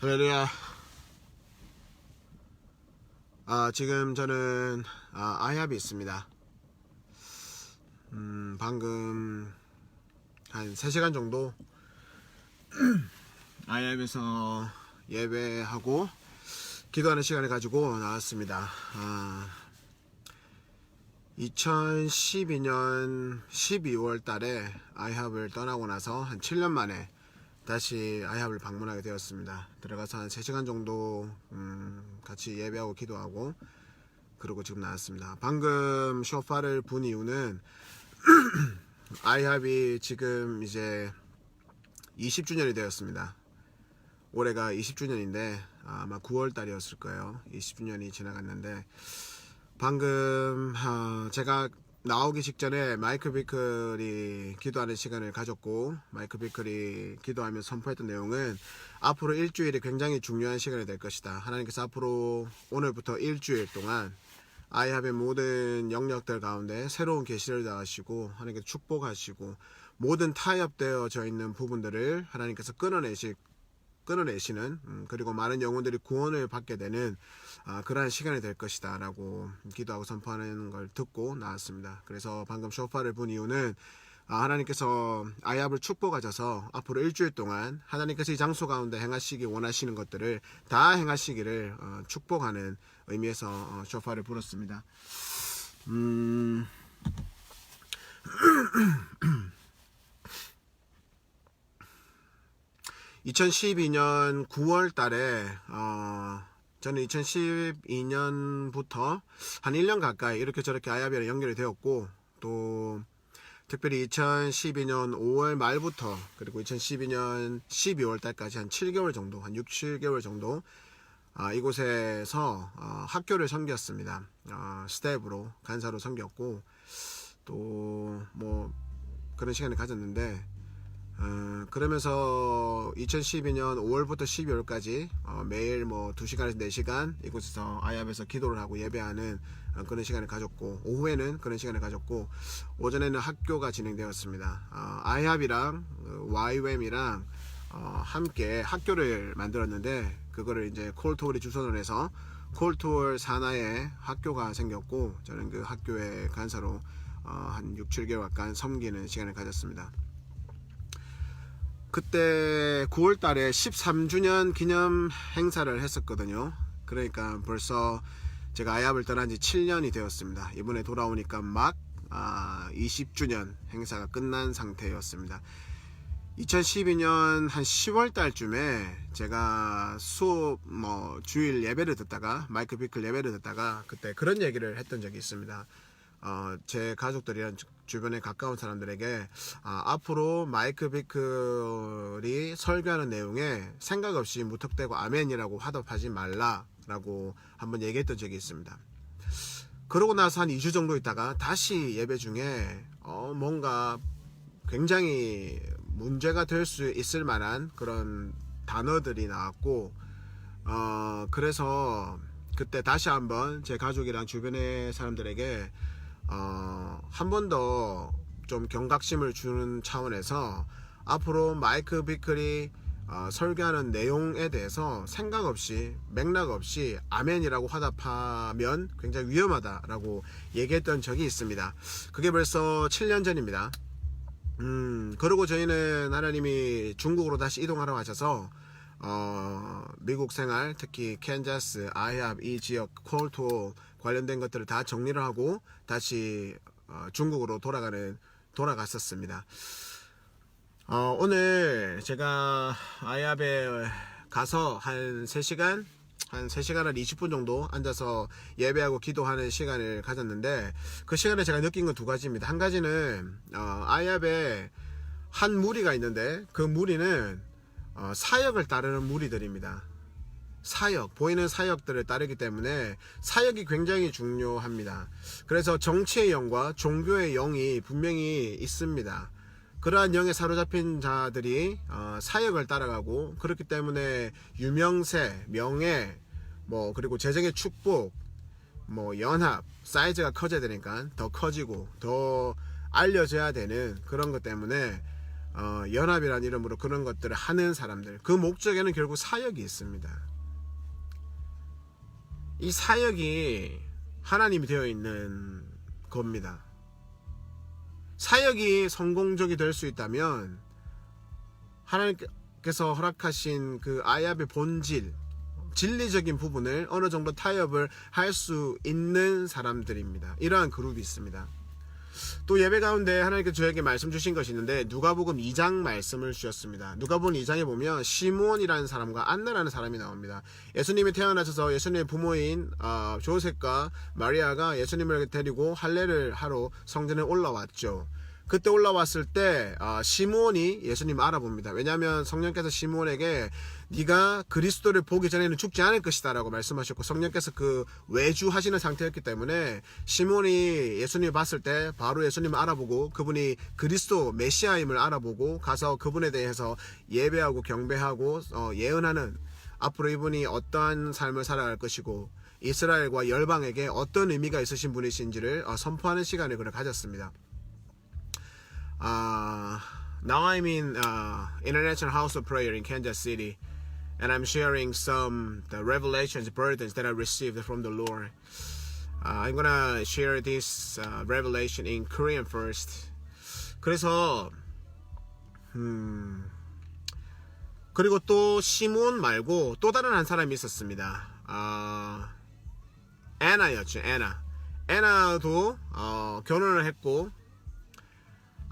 할렐루야. 지금 저는 아이합이 있습니다. 방금 한 3시간 정도 아이합에서 예배하고 기도하는 시간을 가지고 나왔습니다. 2012년 12월 달에 아이합을 떠나고 나서 한 7년 만에 다시 아이합을 방문하게 되었습니다. 들어가서 한 3시간 정도 같이 예배하고 기도하고 그러고 지금 나왔습니다. 방금 쇼파를 분 이유는 아이합이 지금 이제 20주년이 되었습니다. 올해가 20주년인데 아마 9월 달이었을 거예요. 20주년이 지나갔는데 방금 제가 나오기 직전에 마이클 비클이 기도하는 시간을 가졌고, 마이클 비클이 기도하며 선포했던 내용은 앞으로 일주일이 굉장히 중요한 시간이 될 것이다. 하나님께서 앞으로 오늘부터 일주일 동안 아이합의 모든 영역들 가운데 새로운 계시를 다하시고 하나님께서 축복하시고 모든 타협되어져 있는 부분들을 하나님께서 끊어내시는 그리고 많은 영혼들이 구원을 받게 되는 그러한 시간이 될 것이다 라고 기도하고 선포하는 걸 듣고 나왔습니다. 그래서 방금 쇼파를 본 이유는 하나님께서 아이합을 축복하셔서 앞으로 일주일 동안 하나님께서 이 장소 가운데 행하시기 원하시는 것들을 다 행하시기를 축복하는 의미에서 쇼파를 불었습니다. 2012년 9월 달에 저는 2012년부터 한 1년 가까이 이렇게 저렇게 아이합이랑 연결이 되었고, 또 특별히 2012년 5월 말부터 그리고 2012년 12월 달까지 한 7개월 정도, 한 6, 7개월 정도 이곳에서 학교를 섬겼습니다. 스텝으로 간사로 섬겼고, 또 뭐 그런 시간을 가졌는데, 그러면서 2012년 5월부터 12월까지 매일 뭐 2시간에서 4시간 이곳에서 아이합에서 기도를 하고 예배하는 그런 시간을 가졌고, 오후에는 그런 시간을 가졌고, 오전에는 학교가 진행되었습니다. 아이합이랑 YWAM이랑 함께 학교를 만들었는데, 그거를 이제 콜토월이 주선을 해서 콜토월 산하에 학교가 생겼고, 저는 그 학교의 간사로 한 6, 7개월간 섬기는 시간을 가졌습니다. 그때 9월 달에 13주년 기념 행사를 했었거든요. 그러니까 벌써 제가 아이합을 떠난 지 7년이 되었습니다. 이번에 돌아오니까 막 20주년 행사가 끝난 상태였습니다. 2012년 한 10월 달쯤에 제가 수업 주일 예배를 듣다가 마이클 비클 예배를 듣다가 그때 그런 얘기를 했던 적이 있습니다. 제 가족들이랑 주변에 가까운 사람들에게 앞으로 마이클 비클이 설교하는 내용에 생각 없이 무턱대고 아멘이라고 화답하지 말라라고 한번 얘기했던 적이 있습니다. 그러고 나서 한 2주 정도 있다가 다시 예배 중에 뭔가 굉장히 문제가 될 수 있을 만한 그런 단어들이 나왔고, 그래서 그때 다시 한번 제 가족이랑 주변의 사람들에게 한 번 더 좀 경각심을 주는 차원에서 앞으로 마이클 비클이 설교하는 내용에 대해서 생각 없이 맥락 없이 아멘이라고 화답하면 굉장히 위험하다라고 얘기했던 적이 있습니다. 그게 벌써 7년 전입니다. 그리고 저희는 하나님이 중국으로 다시 이동하러 가셔서 미국 생활, 특히 캔자스, 아이합 이 지역 콜토 관련된 것들을 다 정리를 하고 다시 중국으로 돌아갔었습니다. 오늘 제가 아이합에 가서 한 3시간 한 20분 정도 앉아서 예배하고 기도하는 시간을 가졌는데, 그 시간에 제가 느낀 건 2가지입니다. 한 가지는 아이합에 한 무리가 있는데 그 무리는 사역을 따르는 무리들입니다. 보이는 사역들을 따르기 때문에 사역이 굉장히 중요합니다. 그래서 정치의 영과 종교의 영이 분명히 있습니다. 그러한 영에 사로잡힌 자들이 사역을 따라가고, 그렇기 때문에 유명세, 명예, 그리고 재정의 축복, 연합, 사이즈가 커져야 되니까 더 커지고 더 알려져야 되는 그런 것 때문에 연합이라는 이름으로 그런 것들을 하는 사람들, 그 목적에는 결국 사역이 있습니다. 이 사역이 하나님이 되어 있는 겁니다. 사역이 성공적이 될 수 있다면 하나님께서 허락하신 그 아이압의 본질, 진리적인 부분을 어느 정도 타협을 할 수 있는 사람들입니다. 이러한 그룹이 있습니다. 또 예배 가운데 하나님께서 저에게 말씀 주신 것이 있는데 누가복음 2장 말씀을 주셨습니다. 누가복음 2장에 보면 시므온이라는 사람과 안나라는 사람이 나옵니다. 예수님이 태어나셔서 예수님의 부모인 조셉과 마리아가 예수님을 데리고 할례를 하러 성전에 올라왔죠. 그때 올라왔을 때 시므온이 예수님을 알아봅니다. 왜냐하면 성령께서 시므온에게 네가 그리스도를 보기 전에는 죽지 않을 것이다 라고 말씀하셨고, 성령께서 그 외주하시는 상태였기 때문에 시므온이 예수님을 봤을 때 바로 예수님을 알아보고 그분이 그리스도 메시아임을 알아보고 가서 그분에 대해서 예배하고 경배하고 예언하는, 앞으로 이분이 어떠한 삶을 살아갈 것이고 이스라엘과 열방에게 어떤 의미가 있으신 분이신지를 선포하는 시간을 그를 가졌습니다. Now I'm in International House of Prayer in Kansas City, and I'm sharing some the revelations, burdens that I received from the Lord. I'm gonna share this revelation in Korean first. 그래서 그리고 또 시므온 말고 또 다른 한 사람이 있었습니다. 애나였죠. 애나도 결혼을 했고,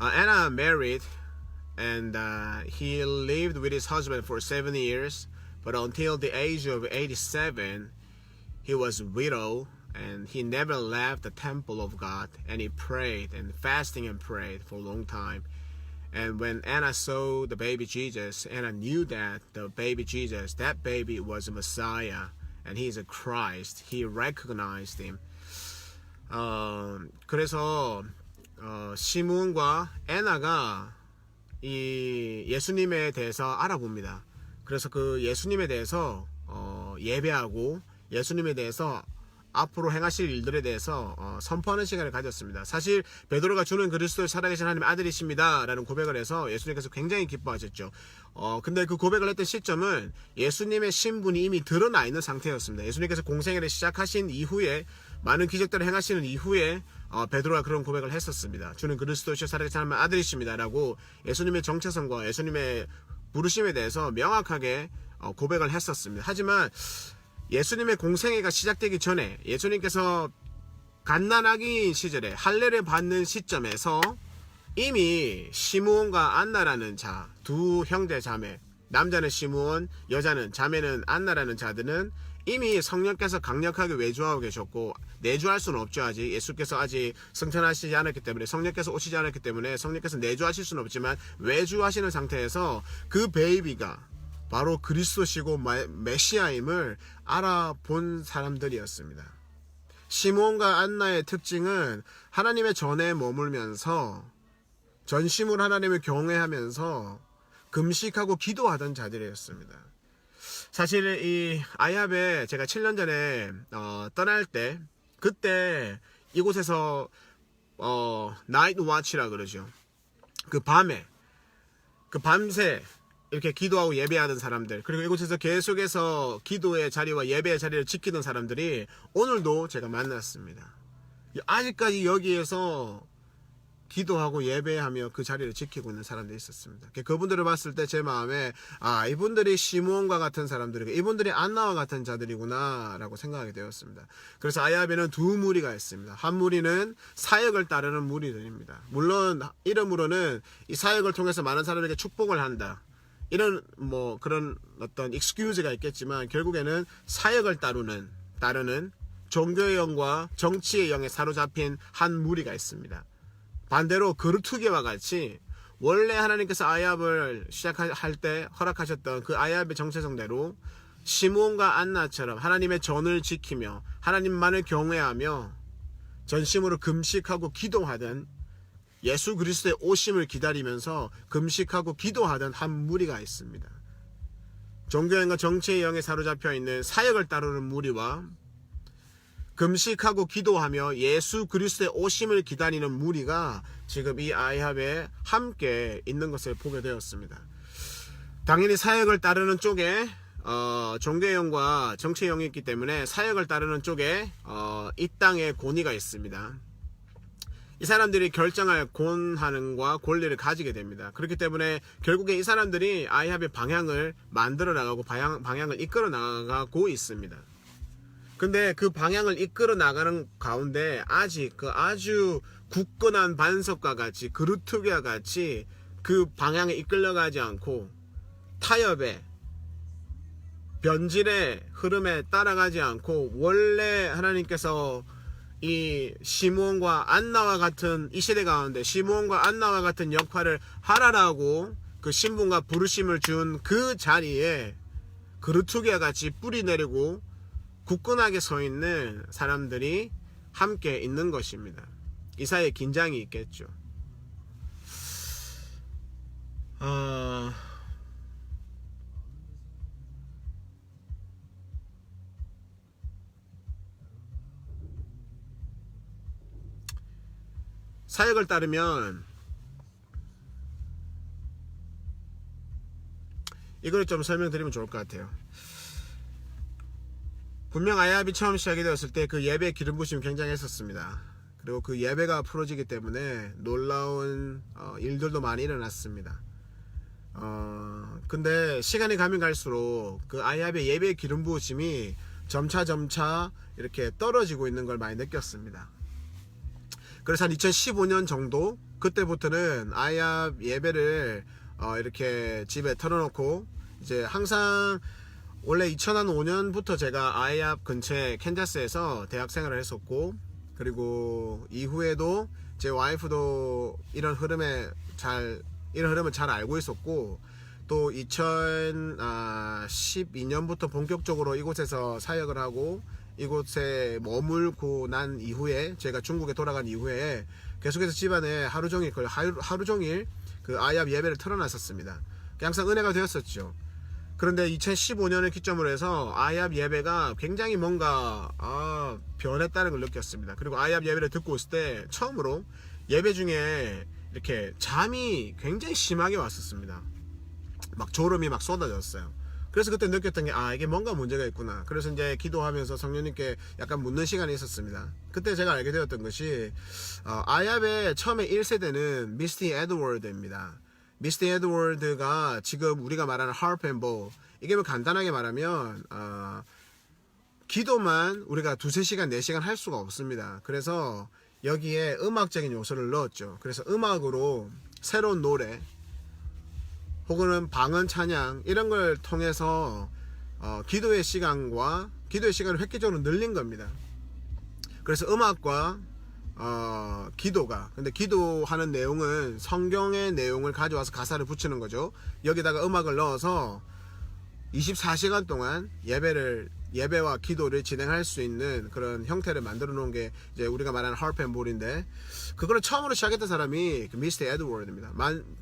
Anna married, and he lived with his husband for 7 years, but until the age of 87, he was widow, and he never left the temple of God, and he prayed and fasting and prayed for a long time. And when Anna saw the baby Jesus, Anna knew that the baby Jesus, that baby was a Messiah, and he is a Christ. He recognized him. 그래서 시므온과 애나가 이 예수님에 대해서 알아봅니다. 그래서 그 예수님에 대해서 예배하고 예수님에 대해서 앞으로 행하실 일들에 대해서 선포하는 시간을 가졌습니다. 사실 베드로가 주는 그리스도의 살아계신 하나님의 아들이십니다 라는 고백을 해서 예수님께서 굉장히 기뻐하셨죠. 근데 그 고백을 했던 시점은 예수님의 신분이 이미 드러나 있는 상태였습니다. 예수님께서 공생애를 시작하신 이후에, 많은 기적들을 행하시는 이후에 베드로가 그런 고백을 했었습니다. 주는 그리스도시여 살아계신 하나님의 아들이십니다 라고 예수님의 정체성과 예수님의 부르심에 대해서 명확하게 고백을 했었습니다. 하지만 예수님의 공생애가 시작되기 전에, 예수님께서 갓난아기인 시절에 할례를 받는 시점에서 이미 시므온과 안나라는 자, 두 형제 자매, 남자는 시므온, 여자는 자매는 안나라는 자들은 이미 성령께서 강력하게 외주하고 계셨고, 내주할 수는 없죠. 아직 예수께서 아직 승천하시지 않았기 때문에, 성령께서 오시지 않았기 때문에 성령께서 내주하실 수는 없지만 외주하시는 상태에서 그 베이비가 바로 그리스도시고 메시아임을 알아본 사람들이었습니다. 시므온과 안나의 특징은 하나님의 전에 머물면서 전심으로 하나님을 경외하면서 금식하고 기도하던 자들이었습니다. 사실 이 아이압에 제가 7년 전에 떠날 때, 그때 이곳에서 나이트 와치라 그러죠. 그 밤새 이렇게 기도하고 예배하던 사람들, 그리고 이곳에서 계속해서 기도의 자리와 예배의 자리를 지키던 사람들이 오늘도 제가 만났습니다. 아직까지 여기에서 기도하고 예배하며 그 자리를 지키고 있는 사람들이 있었습니다. 그분들을 봤을 때 제 마음에 이분들이 시므온과 같은 사람들이고 이분들이 안나와 같은 자들이구나 라고 생각하게 되었습니다. 그래서 아이압에는 두 무리가 있습니다. 한 무리는 사역을 따르는 무리들입니다. 물론 이름으로는 이 사역을 통해서 많은 사람에게 축복을 한다, 이런 그런 어떤 익스큐즈가 있겠지만, 결국에는 사역을 따르는 종교의 영과 정치의 영에 사로잡힌 한 무리가 있습니다. 반대로 거루투기와 같이 원래 하나님께서 아이압을 시작할 때 허락하셨던 그 아이압의 정체성대로 시므온과 안나처럼 하나님의 전을 지키며 하나님만을 경외하며 전심으로 금식하고 기도하던, 예수 그리스도의 오심을 기다리면서 금식하고 기도하던 한 무리가 있습니다. 종교행과 정치의 영에 사로잡혀 있는 사역을 따르는 무리와 금식하고 기도하며 예수 그리스도의 오심을 기다리는 무리가 지금 이 아이합에 함께 있는 것을 보게 되었습니다. 당연히 사역을 따르는 쪽에 종교형과 정치형이 있기 때문에 사역을 따르는 쪽에 이 땅에 권위가 있습니다. 이 사람들이 결정할 권한과 권리를 가지게 됩니다. 그렇기 때문에 결국에 이 사람들이 아이합의 방향을 만들어 나가고 방향을 이끌어 나가고 있습니다. 근데 그 방향을 이끌어 나가는 가운데 아직 그 아주 굳건한 반석과 같이 그루트기와 같이 그 방향에 이끌려가지 않고 타협에 변질의 흐름에 따라가지 않고 원래 하나님께서 이 시므온과 안나와 같은 이 시대 가운데 시므온과 안나와 같은 역할을 하라라고 그 신분과 부르심을 준 그 자리에 그루트기와 같이 뿌리 내리고 굳건하게 서 있는 사람들이 함께 있는 것입니다. 이 사이에 긴장이 있겠죠. 사역을 따르면 이걸 좀 설명드리면 좋을 것 같아요. 분명 아이합이 처음 시작이 되었을 때 그 예배 기름 부심이 굉장히 했었습니다. 그리고 그 예배가 풀어지기 때문에 놀라운 일들도 많이 일어났습니다. 근데 시간이 가면 갈수록 그 아이합의 예배 기름 부심이 점차 이렇게 떨어지고 있는 걸 많이 느꼈습니다. 그래서 한 2015년 정도 그때부터는 아이합 예배를 이렇게 집에 털어놓고 이제 항상 원래 2005년부터 제가 아이합 근처에 캔자스에서 대학 생활을 했었고 그리고 이후에도 제 와이프도 이런 흐름을 잘 알고 있었고 또 2012년부터 본격적으로 이곳에서 사역을 하고 이곳에 머물고 난 이후에 제가 중국에 돌아간 이후에 계속해서 집안에 하루 종일 그 아이합 예배를 틀어놨었습니다. 항상 은혜가 되었었죠. 그런데 2015년을 기점으로 해서 아이합 예배가 굉장히 뭔가 변했다는 걸 느꼈습니다. 그리고 아이합 예배를 듣고 있을 때 처음으로 예배 중에 이렇게 잠이 굉장히 심하게 왔었습니다. 막 졸음이 막 쏟아졌어요. 그래서 그때 느꼈던 게 이게 뭔가 문제가 있구나. 그래서 이제 기도하면서 성령님께 약간 묻는 시간이 있었습니다. 그때 제가 알게 되었던 것이 아이합의 처음에 1세대는 미스티 에드워드입니다. 미스티 에드워드가 지금 우리가 말하는 harp and bow, 이게 뭐 간단하게 말하면 기도만 우리가 2-3시간 4시간 할 수가 없습니다. 그래서 여기에 음악적인 요소를 넣었죠. 그래서 음악으로 새로운 노래 혹은 방언 찬양 이런 걸 통해서 기도의 시간을 획기적으로 늘린 겁니다. 그래서 음악과 기도가, 근데 기도하는 내용은 성경의 내용을 가져와서 가사를 붙이는 거죠. 여기다가 음악을 넣어서 24시간 동안 예배와 기도를 진행할 수 있는 그런 형태를 만들어 놓은 게 이제 우리가 말하는 harp and bow인데, 그거를 처음으로 시작했던 사람이 미스터 에드워드입니다.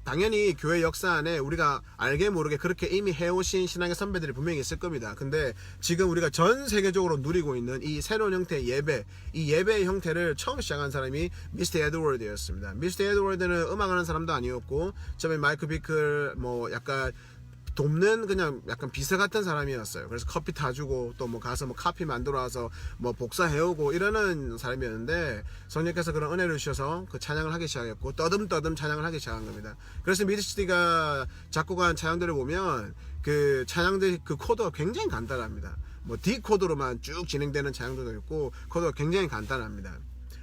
당연히 교회 역사 안에 우리가 알게 모르게 그렇게 이미 해오신 신앙의 선배들이 분명히 있을 겁니다. 근데 지금 우리가 전 세계적으로 누리고 있는 이 새로운 형태의 예배, 이 예배의 형태를 처음 시작한 사람이 미스터 에드워드였습니다. 미스터 에드워드는 음악하는 사람도 아니었고 처음에 마이크 비클 뭐 약간 돕는 그냥 약간 비서 같은 사람이었어요. 그래서 커피 타주고 또 뭐 가서 뭐 카피 만들어 와서 뭐 복사해오고 이러는 사람이었는데 성령께서 그런 은혜를 주셔서 그 찬양을 하기 시작했고 떠듬떠듬 찬양을 하기 시작한 겁니다. 그래서 미드시티가 작곡한 찬양들을 보면 그 찬양들 그 코드가 굉장히 간단합니다. 뭐 D 코드로만 쭉 진행되는 찬양들도 있고 코드가 굉장히 간단합니다.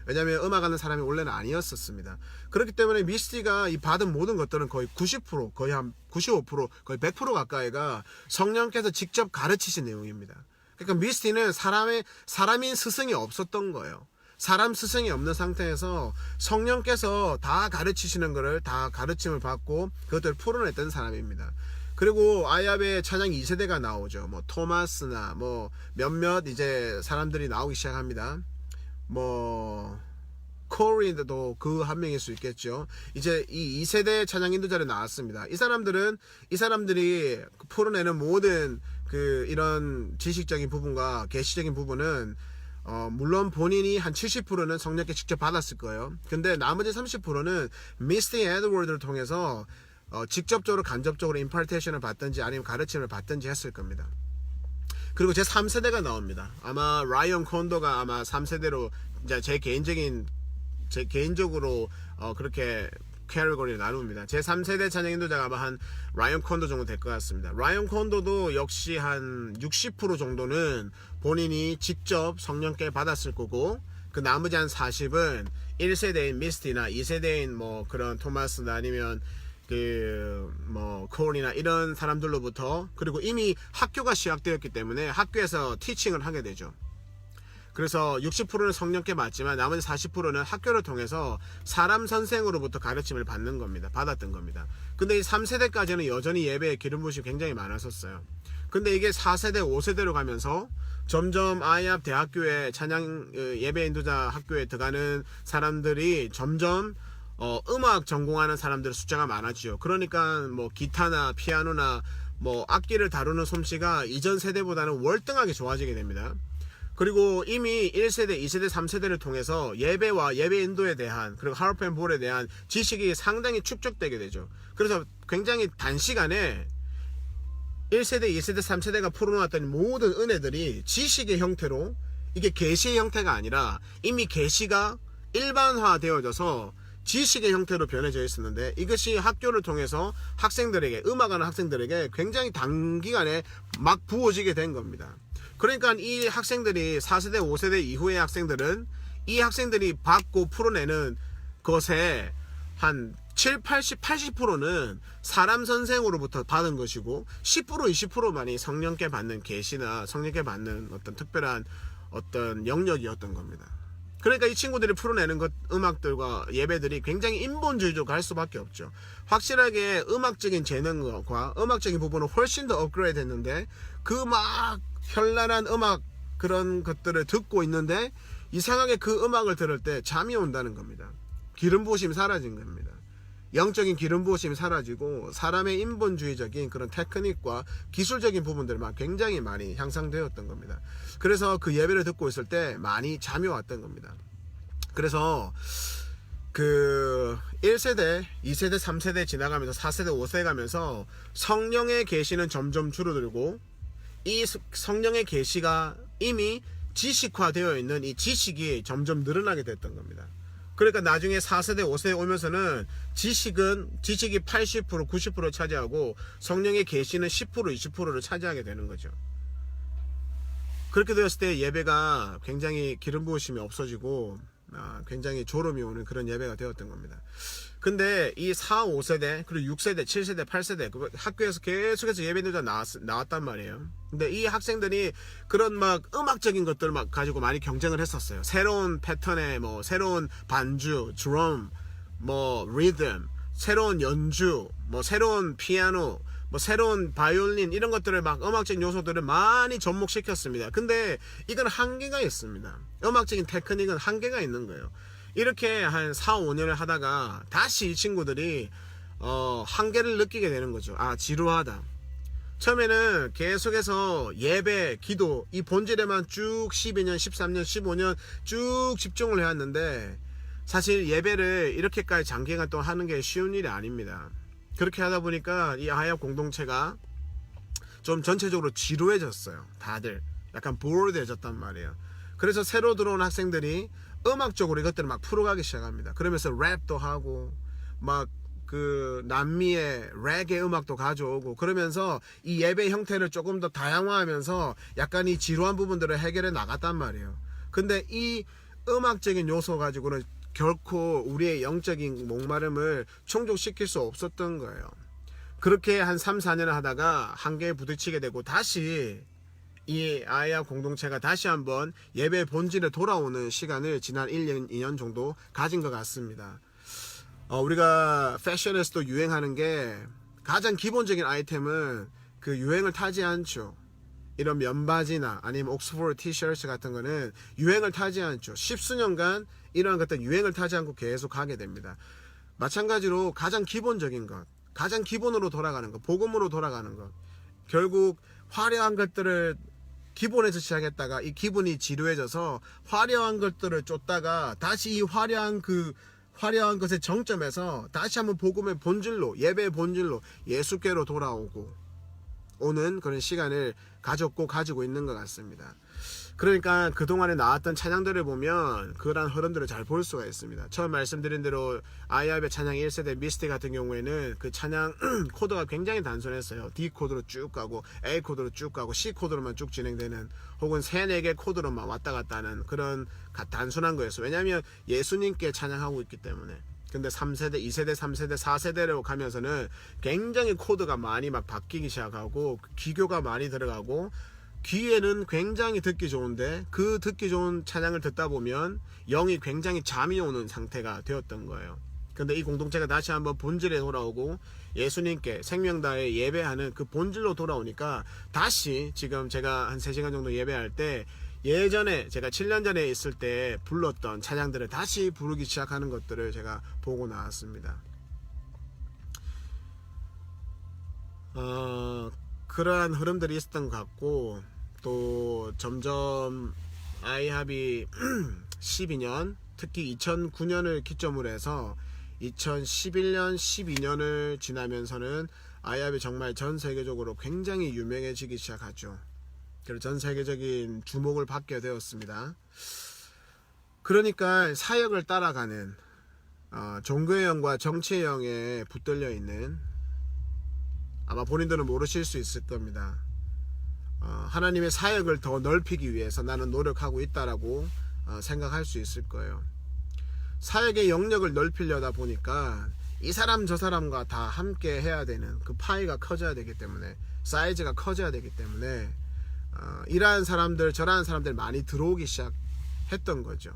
왜냐하면 음악하는 사람이 원래는 아니었었습니다. 그렇기 때문에 미스티가 이 받은 모든 것들은 거의 90%, 거의 한 95%, 거의 100% 가까이가 성령께서 직접 가르치신 내용입니다. 그러니까 미스티는 사람인 스승이 없었던 거예요. 사람 스승이 없는 상태에서 성령께서 다 가르치시는 것을 다 가르침을 받고 그것들을 풀어냈던 사람입니다. 그리고 아이합의 찬양 2세대가 나오죠. 뭐 토마스나 뭐 몇몇 이제 사람들이 나오기 시작합니다. 뭐 코리도 그 한 명일 수 있겠죠. 이제 이 2세대 찬양 인도자를 나왔습니다. 이 사람들이 풀어내는 모든 그 이런 지식적인 부분과 계시적인 부분은 물론 본인이 한 70%는 성령께 직접 받았을 거예요. 근데 나머지 30%는 미스티 에드워드를 통해서 직접적으로 간접적으로 임파르테이션을 받든지 아니면 가르침을 받든지 했을 겁니다. 그리고 제 3세대가 나옵니다. 아마 라이언 콘도가 아마 3세대로 이제 제 개인적으로 그렇게 캐리고리를 나눕니다. 제 3세대 찬양 인도자가 아마 한 라이언 콘도 정도 될 것 같습니다. 라이언 콘도도 역시 한 60% 정도는 본인이 직접 성령께 받았을 거고, 그 나머지 한 40은 1세대인 미스티나 2세대인 뭐 그런 토마스나 아니면 콜이나 이런 사람들로부터, 그리고 이미 학교가 시작되었기 때문에 학교에서 티칭을 하게 되죠. 그래서 60%는 성령께 받지만 나머지 40%는 학교를 통해서 사람 선생으로부터 가르침을 받았던 겁니다. 근데 이 3세대까지는 여전히 예배에 기름 부으심이 굉장히 많았었어요. 근데 이게 4세대, 5세대로 가면서 점점 아이압 대학교에 찬양 예배 인도자 학교에 들어가는 사람들이 점점 음악 전공하는 사람들의 숫자가 많아지죠. 그러니까 뭐 기타나 피아노나 뭐 악기를 다루는 솜씨가 이전 세대보다는 월등하게 좋아지게 됩니다. 그리고 이미 1세대, 2세대, 3세대를 통해서 예배와 예배 인도에 대한, 그리고 하르프 앤 볼에 대한 지식이 상당히 축적되게 되죠. 그래서 굉장히 단시간에 1세대, 2세대, 3세대가 풀어놓았던 모든 은혜들이 지식의 형태로, 이게 계시의 형태가 아니라 이미 계시가 일반화되어져서 지식의 형태로 변해져 있었는데, 이것이 학교를 통해서 학생들에게, 음악하는 학생들에게 굉장히 단기간에 막 부어지게 된 겁니다. 그러니까 이 학생들이 4세대, 5세대 이후의 학생들은 이 학생들이 받고 풀어내는 것에 한 7, 80, 80%는 사람 선생으로부터 받은 것이고 10%, 20%만이 성령께 받는 계시나 성령께 받는 어떤 특별한 어떤 영역이었던 겁니다. 그러니까 이 친구들이 풀어내는 음악들과 예배들이 굉장히 인본주의적으로 갈 수밖에 없죠. 확실하게 음악적인 재능과 음악적인 부분은 훨씬 더 업그레이드 했는데, 그 막 현란한 음악 그런 것들을 듣고 있는데 이상하게 그 음악을 들을 때 잠이 온다는 겁니다. 기름 부으심이 사라진 겁니다. 영적인 기름 부으심이 사라지고 사람의 인본주의적인 그런 테크닉과 기술적인 부분들 막 굉장히 많이 향상되었던 겁니다. 그래서 그 예배를 듣고 있을 때 많이 잠이 왔던 겁니다. 그래서 그 1세대, 2세대, 3세대 지나가면서 4세대, 5세대 가면서 성령의 계시는 점점 줄어들고, 이 성령의 계시가 이미 지식화되어 있는 이 지식이 점점 늘어나게 됐던 겁니다. 그러니까 나중에 4세대, 5세대 오면서는 지식이 80%, 90% 차지하고 성령의 계시는 10%, 20%를 차지하게 되는 거죠. 그렇게 되었을 때 예배가 굉장히 기름 부으심이 없어지고 굉장히 졸음이 오는 그런 예배가 되었던 겁니다. 근데 이 4, 5세대, 그리고 6세대, 7세대, 8세대 학교에서 계속해서 예배인도자 나왔단 말이에요. 근데 이 학생들이 그런 막 음악적인 것들 막 가지고 많이 경쟁을 했었어요. 새로운 패턴의 뭐 새로운 반주, 드럼, 뭐 리듬, 새로운 연주, 뭐 새로운 피아노, 뭐 새로운 바이올린, 이런 것들을 막 음악적인 요소들을 많이 접목시켰습니다. 근데 이건 한계가 있습니다. 음악적인 테크닉은 한계가 있는 거예요. 이렇게 한 4, 5년을 하다가 다시 이 친구들이 한계를 느끼게 되는 거죠. 아, 지루하다. 처음에는 계속해서 예배, 기도, 이 본질에만 쭉 12년, 13년, 15년 쭉 집중을 해왔는데, 사실 예배를 이렇게까지 장기간 동안 하는 게 쉬운 일이 아닙니다. 그렇게 하다 보니까 이 아이압 공동체가 좀 전체적으로 지루해졌어요. 다들 약간 보르드해졌단 말이에요. 그래서 새로 들어온 학생들이 음악적으로 이것들을 막 풀어가기 시작합니다. 그러면서 랩도 하고 막 그 남미의 레게 음악도 가져오고, 그러면서 이 예배 형태를 조금 더 다양화하면서 약간 이 지루한 부분들을 해결해 나갔단 말이에요. 근데 이 음악적인 요소 가지고는 결코 우리의 영적인 목마름을 충족시킬 수 없었던 거예요. 그렇게 한 3, 4년을 하다가 한계에 부딪히게 되고, 다시 이 아이야 공동체가 다시 한번 예배 본질에 돌아오는 시간을 지난 1년, 2년 정도 가진 것 같습니다. 우리가 패션에서도 유행하는 게, 가장 기본적인 아이템은 그 유행을 타지 않죠. 이런 면바지나 아니면 옥스포드 티셔츠 같은 거는 유행을 타지 않죠. 십수년간 이러한 것들 유행을 타지 않고 계속 가게 됩니다. 마찬가지로 가장 기본적인 것, 가장 기본으로 돌아가는 것, 복음으로 돌아가는 것, 결국 화려한 것들을 기본에서 시작했다가 이 기본이 지루해져서 화려한 것들을 쫓다가 다시 이 화려한 것의 정점에서 다시 한번 복음의 본질로, 예배의 본질로 예수께로 돌아오고 오는 그런 시간을 가졌고 가지고 있는 것 같습니다. 그러니까 그동안에 나왔던 찬양들을 보면 그러한 흐름들을 잘 볼 수가 있습니다. 처음 말씀드린 대로 아이합의 찬양 1세대 미스티 같은 경우에는 그 찬양 코드가 굉장히 단순했어요. D 코드로 쭉 가고 A 코드로 쭉 가고 C 코드로만 쭉 진행되는, 혹은 3-4개 코드로만 왔다 갔다 하는 그런 단순한 거였어요. 왜냐하면 예수님께 찬양하고 있기 때문에. 근데 3세대, 2세대, 3세대, 4세대로 가면서는 굉장히 코드가 많이 막 바뀌기 시작하고 기교가 많이 들어가고 귀에는 굉장히 듣기 좋은데 그 듣기 좋은 찬양을 듣다 보면 영이 굉장히 잠이 오는 상태가 되었던 거예요. 근데 이 공동체가 다시 한번 본질에 돌아오고 예수님께 생명 다해 예배하는 그 본질로 돌아오니까 다시 지금 제가 한 3시간 정도 예배할 때 예전에 제가 7년 전에 있을 때 불렀던 찬양들을 다시 부르기 시작하는 것들을 제가 보고 나왔습니다. 그러한 흐름들이 있었던 것 같고, 또 점점 아이합이 12년, 특히 2009년을 기점으로 해서 2011년, 12년을 지나면서는 아이합이 정말 전 세계적으로 굉장히 유명해지기 시작하죠. 그리고 전 세계적인 주목을 받게 되었습니다. 그러니까 사역을 따라가는 종교의 영과 정치의 영에 붙들려 있는, 아마 본인들은 모르실 수 있을 겁니다. 하나님의 사역을 더 넓히기 위해서 나는 노력하고 있다라고 생각할 수 있을 거예요. 사역의 영역을 넓히려다 보니까 이 사람 저 사람과 다 함께 해야 되는 그 파이가 커져야 되기 때문에, 사이즈가 커져야 되기 때문에 이러한 사람들 저러한 사람들 많이 들어오기 시작했던 거죠.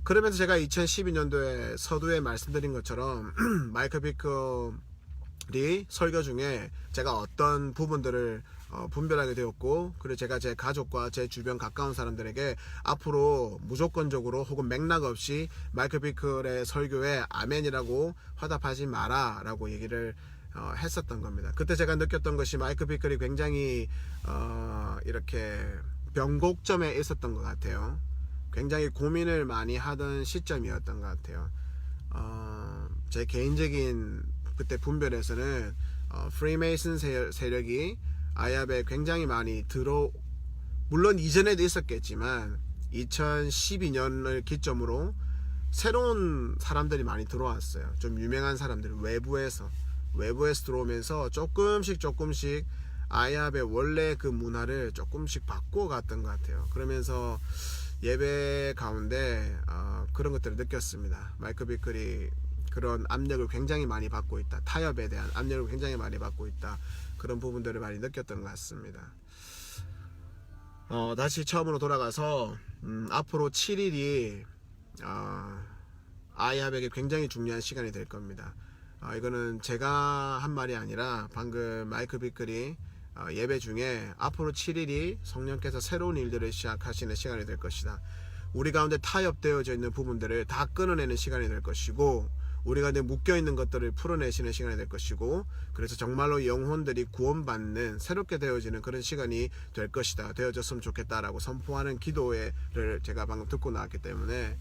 그러면서 제가 2012년도에 서두에 말씀드린 것처럼 마이클 비클이 설교 중에 제가 어떤 부분들을 분별하게 되었고, 그리고 제가 제 가족과 제 주변 가까운 사람들에게 앞으로 무조건적으로 혹은 맥락 없이 마이클 비클의 설교에 아멘이라고 화답하지 마라 라고 얘기를 했었던 겁니다. 그때 제가 느꼈던 것이 마이클 비클이 굉장히 이렇게 변곡점에 있었던 것 같아요. 굉장히 고민을 많이 하던 시점이었던 것 같아요. 제 개인적인 그때 분별에서는 프리메이슨 세력이 아이합에 굉장히 많이 물론 이전에도 있었겠지만 2012년을 기점으로 새로운 사람들이 많이 들어왔어요. 좀 유명한 사람들, 외부에서 들어오면서 조금씩 아이합의 원래 그 문화를 조금씩 바꿔갔던 것 같아요. 그러면서 예배 가운데 그런 것들을 느꼈습니다. 마이클 비클이 그런 압력을 굉장히 많이 받고 있다, 타협에 대한 압력을 굉장히 많이 받고 있다, 그런 부분들을 많이 느꼈던 것 같습니다. 다시 처음으로 돌아가서 앞으로 7일이 아이합에게 굉장히 중요한 시간이 될 겁니다. 이거는 제가 한 말이 아니라 방금 마이클 비클이 예배 중에 앞으로 7일이 성령께서 새로운 일들을 시작하시는 시간이 될 것이다, 우리 가운데 타협되어져 있는 부분들을 다 끊어내는 시간이 될 것이고, 우리 가운데 묶여있는 것들을 풀어내시는 시간이 될 것이고, 그래서 정말로 영혼들이 구원받는 새롭게 되어지는 그런 시간이 될 것이다, 되어졌으면 좋겠다라고 선포하는 기도를 제가 방금 듣고 나왔기 때문에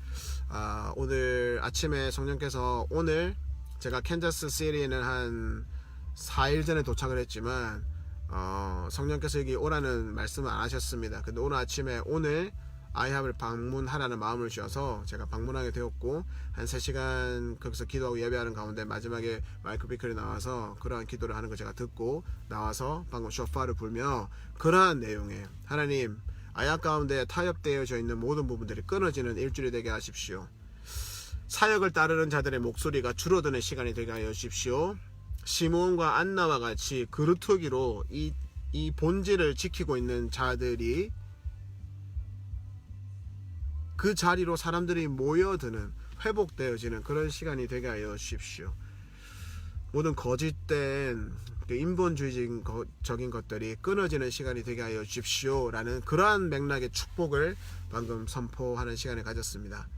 오늘 아침에 성령께서, 오늘 제가 캔자스 시티에는 한 4일 전에 도착을 했지만 성령께서 여기 오라는 말씀을 안 하셨습니다. 근데 오늘 아침에 오늘 아이합을 방문하라는 마음을 주셔서 제가 방문하게 되었고, 한 3시간 거기서 기도하고 예배하는 가운데 마지막에 마이클 비클이 나와서 그러한 기도를 하는 걸 제가 듣고 나와서 방금 쇼파를 불며 그러한 내용에, 하나님 아이합 가운데 타협되어져 있는 모든 부분들이 끊어지는 일주일이 되게 하십시오. 사역을 따르는 자들의 목소리가 줄어드는 시간이 되게 하여 주십시오. 시므온과 안나와 같이 그루터기로 이 본질을 지키고 있는 자들이 그 자리로 사람들이 모여드는, 회복되어지는 그런 시간이 되게 하여 주십시오. 모든 거짓된 인본주의적인 것들이 끊어지는 시간이 되게 하여 주십시오 라는 그러한 맥락의 축복을 방금 선포하는 시간을 가졌습니다.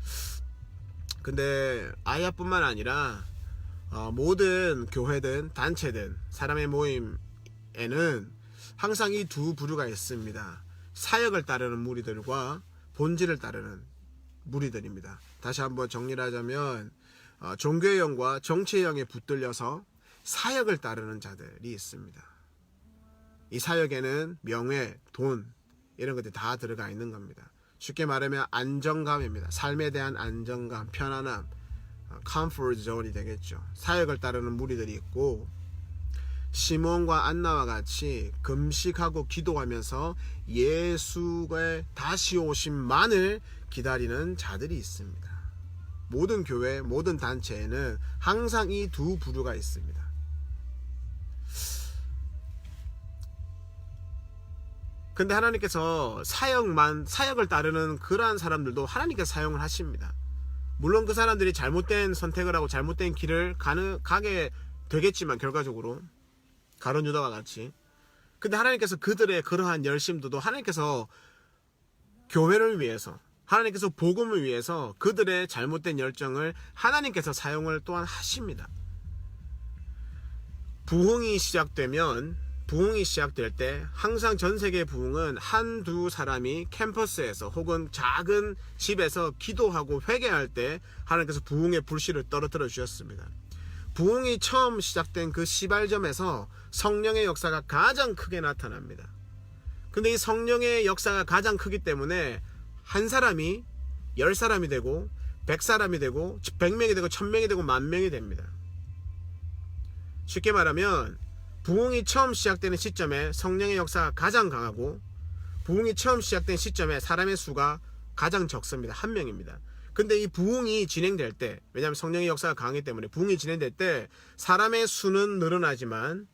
근데 아이합뿐만 아니라 모든 교회든 단체든 사람의 모임에는 항상 이 두 부류가 있습니다. 사역을 따르는 무리들과 본질을 따르는 무리들입니다. 다시 한번 정리를 하자면 종교의 영과 정치의 영에 붙들려서 사역을 따르는 자들이 있습니다. 이 사역에는 명예, 돈 이런 것들이 다 들어가 있는 겁니다. 쉽게 말하면 안정감입니다. 삶에 대한 안정감, 편안함, comfort zone이 되겠죠. 사역을 따르는 무리들이 있고 시몬과 안나와 같이 금식하고 기도하면서 예수의 다시 오심만을 기다리는 자들이 있습니다. 모든 교회, 모든 단체에는 항상 이 두 부류가 있습니다. 근데 하나님께서 사역을 따르는 그러한 사람들도 하나님께서 사용을 하십니다. 물론 그 사람들이 잘못된 선택을 하고 잘못된 길을 가게 되겠지만 결과적으로 가룟 유다와 같이. 근데 하나님께서 그들의 그러한 열심도 하나님께서 교회를 위해서, 하나님께서 복음을 위해서 그들의 잘못된 열정을 하나님께서 사용을 또한 하십니다. 부흥이 시작될 때 항상 전 세계 부흥은 한두 사람이 캠퍼스에서 혹은 작은 집에서 기도하고 회개할 때 하나님께서 부흥의 불씨를 떨어뜨려 주셨습니다. 부흥이 처음 시작된 그 시발점에서 성령의 역사가 가장 크게 나타납니다. 근데 이 성령의 역사가 가장 크기 때문에 한 사람이 10사람이 되고 100사람이 되고 100명이 되고 1000명이 되고 10,000명이 됩니다. 쉽게 말하면 부흥이 처음 시작되는 시점에 성령의 역사가 가장 강하고 부흥이 처음 시작된 시점에 사람의 수가 가장 적습니다. 1명입니다. 근데 이 부흥이 진행될 때, 왜냐하면 성령의 역사가 강하기 때문에 부흥이 진행될 때 사람의 수는 늘어나지만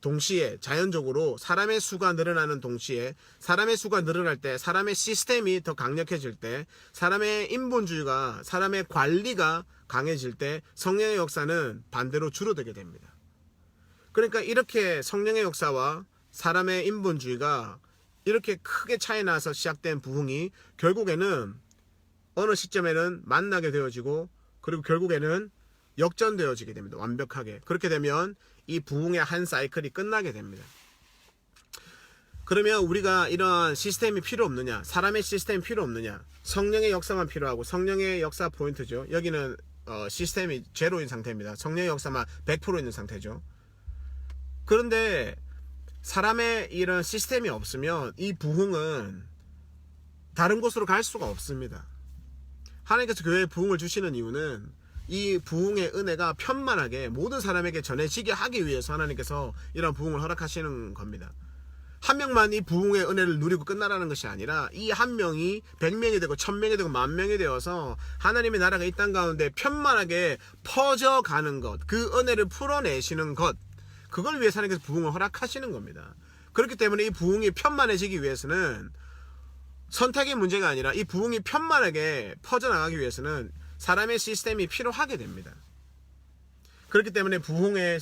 동시에 자연적으로 사람의 수가 늘어나는 동시에 사람의 수가 늘어날 때 사람의 시스템이 더 강력해질 때 사람의 인본주의가 사람의 관리가 강해질 때 성령의 역사는 반대로 줄어들게 됩니다. 그러니까 이렇게 성령의 역사와 사람의 인본주의가 이렇게 크게 차이 나서 시작된 부흥이 결국에는 어느 시점에는 만나게 되어지고 그리고 결국에는 역전되어지게 됩니다. 완벽하게. 그렇게 되면 이 부흥의 한 사이클이 끝나게 됩니다. 그러면 우리가 이런 시스템이 필요 없느냐? 사람의 시스템이 필요 없느냐? 성령의 역사만 필요하고 성령의 역사 포인트죠. 여기는 시스템이 제로인 상태입니다. 성령의 역사만 100% 있는 상태죠. 그런데 사람의 이런 시스템이 없으면 이 부흥은 다른 곳으로 갈 수가 없습니다. 하나님께서 교회에 부흥을 주시는 이유는 이 부흥의 은혜가 편만하게 모든 사람에게 전해지게 하기 위해서 하나님께서 이런 부흥을 허락하시는 겁니다. 한 명만 이 부흥의 은혜를 누리고 끝나라는 것이 아니라 이 한 명이 100명이 되고 1000명이 되고 10,000명이 되어서 하나님의 나라가 이 땅 가운데 편만하게 퍼져가는 것, 그 은혜를 풀어내시는 것, 그걸 위해서 하나님께서 부흥을 허락하시는 겁니다. 그렇기 때문에 이 부흥이 편만해지기 위해서는 선택의 문제가 아니라 이 부흥이 편만하게 퍼져나가기 위해서는 사람의 시스템이 필요하게 됩니다. 그렇기 때문에 부흥의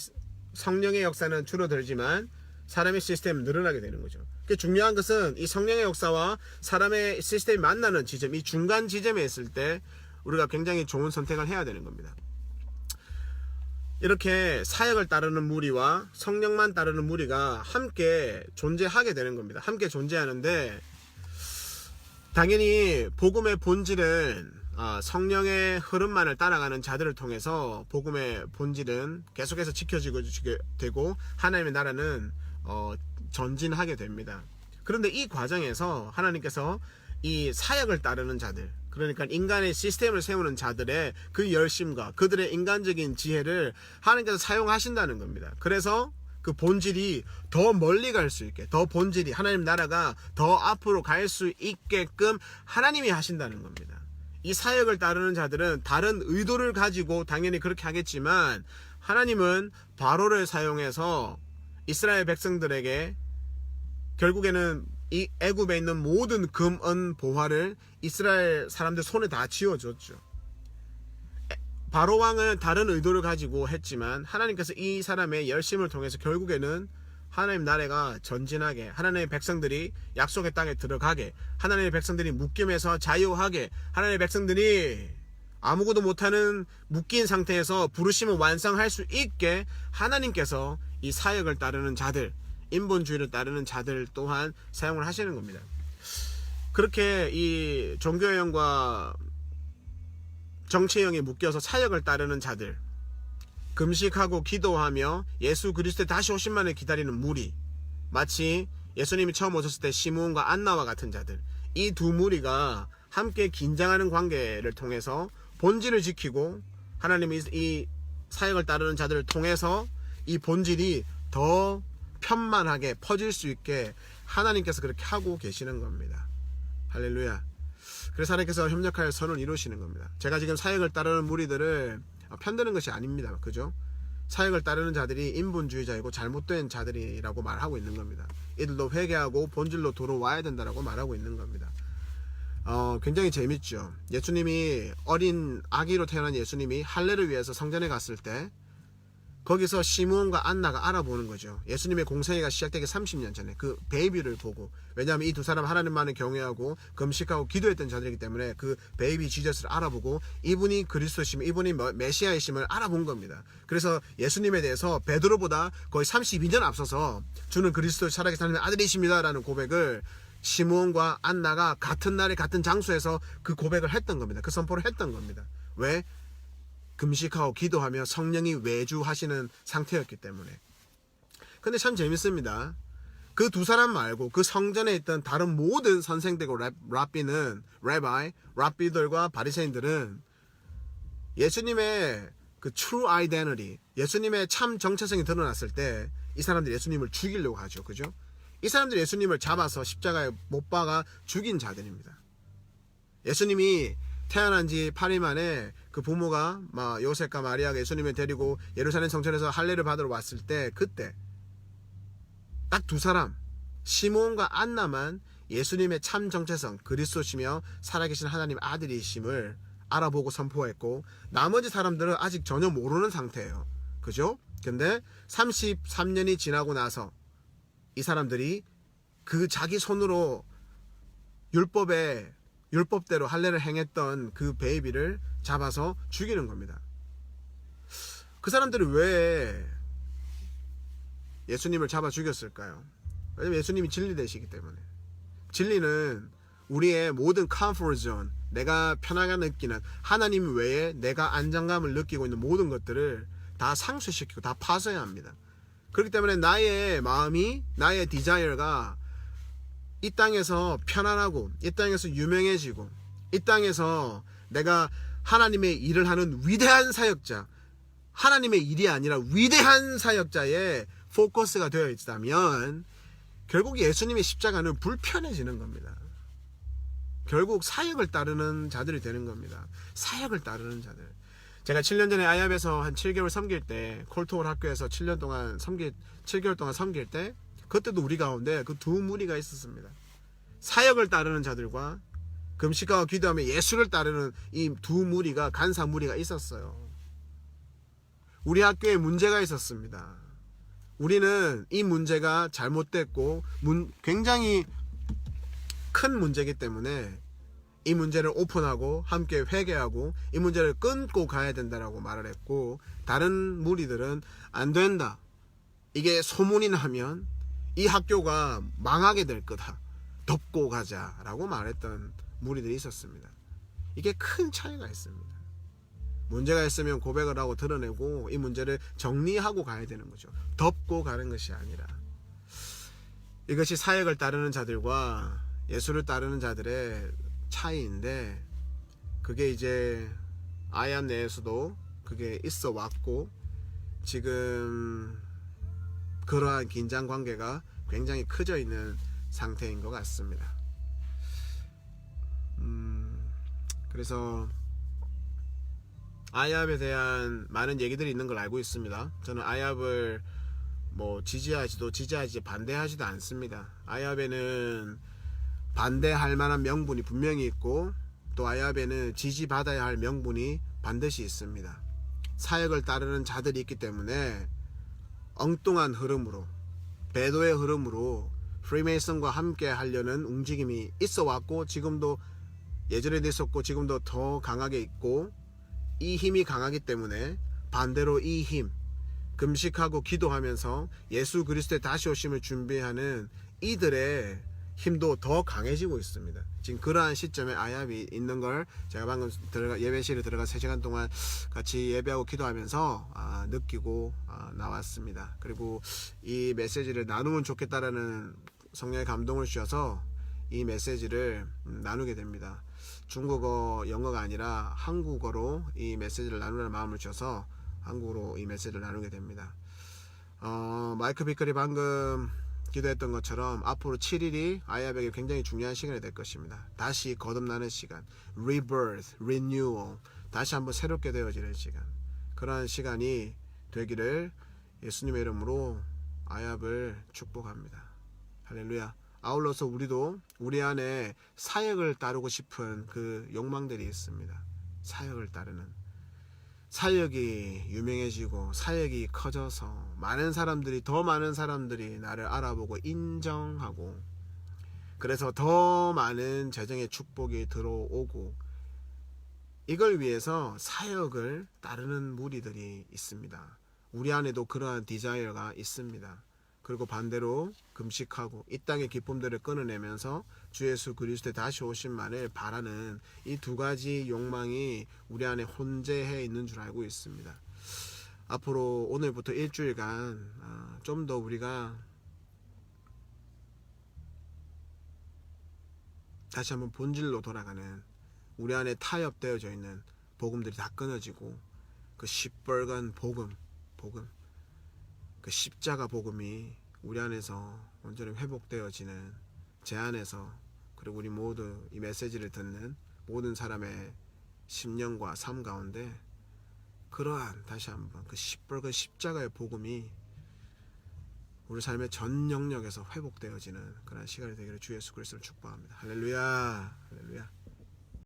성령의 역사는 줄어들지만 사람의 시스템은 늘어나게 되는 거죠. 중요한 것은 이 성령의 역사와 사람의 시스템이 만나는 지점, 이 중간 지점에 있을 때 우리가 굉장히 좋은 선택을 해야 되는 겁니다. 이렇게 사역을 따르는 무리와 성령만 따르는 무리가 함께 존재하게 되는 겁니다. 함께 존재하는데 당연히 복음의 본질은 성령의 흐름만을 따라가는 자들을 통해서 복음의 본질은 계속해서 지켜지게 되고 하나님의 나라는 전진하게 됩니다. 그런데 이 과정에서 하나님께서 이 사역을 따르는 자들, 그러니까 인간의 시스템을 세우는 자들의 그 열심과 그들의 인간적인 지혜를 하나님께서 사용하신다는 겁니다. 그래서 그 본질이 더 멀리 갈 수 있게, 더 본질이 하나님 나라가 더 앞으로 갈 수 있게끔 하나님이 하신다는 겁니다. 이 사역을 따르는 자들은 다른 의도를 가지고 당연히 그렇게 하겠지만 하나님은 바로를 사용해서 이스라엘 백성들에게 결국에는 이 애굽에 있는 모든 금, 은, 보화를 이스라엘 사람들 손에 다 쥐어줬죠. 바로 왕은 다른 의도를 가지고 했지만 하나님께서 이 사람의 열심을 통해서 결국에는 하나님 나라가 전진하게, 하나님의 백성들이 약속의 땅에 들어가게, 하나님의 백성들이 묶임에서 자유하게, 하나님의 백성들이 아무것도 못하는 묶인 상태에서 부르심을 완성할 수 있게 하나님께서 이 사역을 따르는 자들, 인본주의를 따르는 자들 또한 사용을 하시는 겁니다. 그렇게 이 종교형과 정치형에 묶여서 사역을 따르는 자들, 금식하고 기도하며 예수 그리스도의 다시 오심만을 기다리는 무리, 마치 예수님이 처음 오셨을 때 시므온과 안나와 같은 자들, 이 두 무리가 함께 긴장하는 관계를 통해서 본질을 지키고 하나님이 이 사역을 따르는 자들을 통해서 이 본질이 더 편만하게 퍼질 수 있게 하나님께서 그렇게 하고 계시는 겁니다. 할렐루야. 그래서 하나님께서 협력하여 선을 이루시는 겁니다. 제가 지금 사역을 따르는 무리들을 편드는 것이 아닙니다. 그죠? 사역을 따르는 자들이 인본주의자이고 잘못된 자들이라고 말하고 있는 겁니다. 이들도 회개하고 본질로 돌아와야 된다라고 말하고 있는 겁니다. 굉장히 재밌죠. 예수님이 어린 아기로 태어난 예수님이 할례를 위해서 성전에 갔을 때 거기서 시므온과 안나가 알아보는 거죠. 예수님의 공생애가 시작되기 30년 전에 그 베이비를 보고, 왜냐하면 이 두 사람 하나님만을 경외하고 금식하고 기도했던 자들이기 때문에 그 베이비 지저스를 알아보고 이분이 그리스도심, 이분이 메시아이심을 알아본 겁니다. 그래서 예수님에 대해서 베드로보다 거의 32년 앞서서 주는 그리스도 살아계신 하나님의 아들이십니다 라는 고백을 시므온과 안나가 같은 날에 같은 장소에서 그 고백을 했던 겁니다. 그 선포를 했던 겁니다. 왜? 금식하고 기도하며 성령이 외주하시는 상태였기 때문에. 근데 참 재밌습니다. 그 두 사람 말고 그 성전에 있던 다른 모든 선생들과 랍비들과 바리새인들은 예수님의 그 true identity, 예수님의 참 정체성이 드러났을 때 이 사람들이 예수님을 죽이려고 하죠. 그죠? 이 사람들이 예수님을 잡아서 십자가에 못 박아 죽인 자들입니다. 예수님이 태어난 지 8일 만에 그 부모가 요셉과 마리아가 예수님을 데리고 예루살렘 성전에서 할례를 받으러 왔을 때, 그때 딱 두 사람, 시므온과 안나만 예수님의 참 정체성, 그리스도시며 살아계신 하나님 아들이심을 알아보고 선포했고, 나머지 사람들은 아직 전혀 모르는 상태예요. 그죠? 근데 33년이 지나고 나서 이 사람들이 그 자기 손으로 율법대로 할례를 행했던 그 베이비를 잡아서 죽이는 겁니다. 그 사람들이 왜 예수님을 잡아 죽였을까요? 왜냐면 예수님이 진리 되시기 때문에. 진리는 우리의 모든 comfort zone, 내가 편하게 느끼는 하나님 외에 내가 안정감을 느끼고 있는 모든 것들을 다 상쇄시키고 다 파쇄해야 합니다. 그렇기 때문에 나의 마음이, 나의 디자이어가 이 땅에서 편안하고, 이 땅에서 유명해지고, 이 땅에서 내가 하나님의 일을 하는 위대한 사역자, 하나님의 일이 아니라 위대한 사역자의 포커스가 되어 있다면 결국 예수님의 십자가는 불편해지는 겁니다. 결국 사역을 따르는 자들이 되는 겁니다. 사역을 따르는 자들. 제가 7년 전에 아이압에서 한 7개월 섬길 때, 콜토월 학교에서 7개월 동안 섬길 때, 그때도 우리 가운데 그 두 무리가 있었습니다. 사역을 따르는 자들과 금식하고 기도하며 예수를 따르는 이 두 무리가, 간사 무리가 있었어요. 우리 학교에 문제가 있었습니다. 우리는 이 문제가 잘못됐고 굉장히 큰 문제이기 때문에 이 문제를 오픈하고 함께 회개하고 이 문제를 끊고 가야 된다라고 말을 했고, 다른 무리들은 안 된다, 이게 소문이 나면 이 학교가 망하게 될 거다, 덮고 가자라고 말했던 무리들이 있었습니다. 이게 큰 차이가 있습니다. 문제가 있으면 고백을 하고 드러내고 이 문제를 정리하고 가야 되는 거죠. 덮고 가는 것이 아니라. 이것이 사역을 따르는 자들과 예수를 따르는 자들의 차이인데, 그게 이제 아이안 내에서도 그게 있어 왔고, 지금 그러한 긴장 관계가 굉장히 커져 있는 상태인 것 같습니다. 그래서 아이압에 대한 많은 얘기들이 있는 걸 알고 있습니다. 저는 아이압을 지지하지 반대하지도 않습니다. 아이압에는 반대할 만한 명분이 분명히 있고, 또 아이압에는 지지받아야 할 명분이 반드시 있습니다. 사역을 따르는 자들이 있기 때문에 엉뚱한 흐름으로, 배도의 흐름으로 프리메이슨과 함께 하려는 움직임이 있어 왔고, 지금도 예전에도 있었고 지금도 더 강하게 있고, 이 힘이 강하기 때문에 반대로 이 힘, 금식하고 기도하면서 예수 그리스도의 다시 오심을 준비하는 이들의 힘도 더 강해지고 있습니다. 지금 그러한 시점에 아합이 있는 걸 제가 방금 예배실에 들어가 3시간 동안 같이 예배하고 기도하면서 느끼고 나왔습니다. 그리고 이 메시지를 나누면 좋겠다라는 성령의 감동을 주셔서 이 메시지를 나누게 됩니다. 중국어, 영어가 아니라 한국어로 이 메시지를 나누라는 마음을 주셔서 한국어로 이 메시지를 나누게 됩니다. 마이크 비클이 방금 기도했던 것처럼 앞으로 7일이 아이아백에 굉장히 중요한 시간이 될 것입니다. 다시 거듭나는 시간, rebirth, renewal, 다시 한번 새롭게 되어지는 시간, 그러한 시간이 되기를 예수님의 이름으로 아이압을 축복합니다. 할렐루야. 아울러서 우리도 우리 안에 사역을 따르고 싶은 그 욕망들이 있습니다. 사역을 따르는, 사역이 유명해지고 사역이 커져서 더 많은 사람들이 나를 알아보고 인정하고, 그래서 더 많은 재정의 축복이 들어오고, 이걸 위해서 사역을 따르는 무리들이 있습니다. 우리 안에도 그러한 디자이어가 있습니다. 그리고 반대로 금식하고 이 땅의 기쁨들을 끊어내면서 주 예수 그리스도의 다시 오심만을 바라는 이 두 가지 욕망이 우리 안에 혼재해 있는 줄 알고 있습니다. 앞으로 오늘부터 일주일간 좀 더 우리가 다시 한번 본질로 돌아가는, 우리 안에 타협되어져 있는 복음들이 다 끊어지고 그 시뻘건 복음, 그 십자가 복음이 우리 안에서 온전히 회복되어지는, 제 안에서, 그리고 우리 모두 이 메시지를 듣는 모든 사람의 심령과 삶 가운데 그러한 다시 한번 그 시뻘건 십자가의 복음이 우리 삶의 전 영역에서 회복되어지는 그런 시간이 되기를 주 예수 그리스도를 축복합니다. 할렐루야, 할렐루야.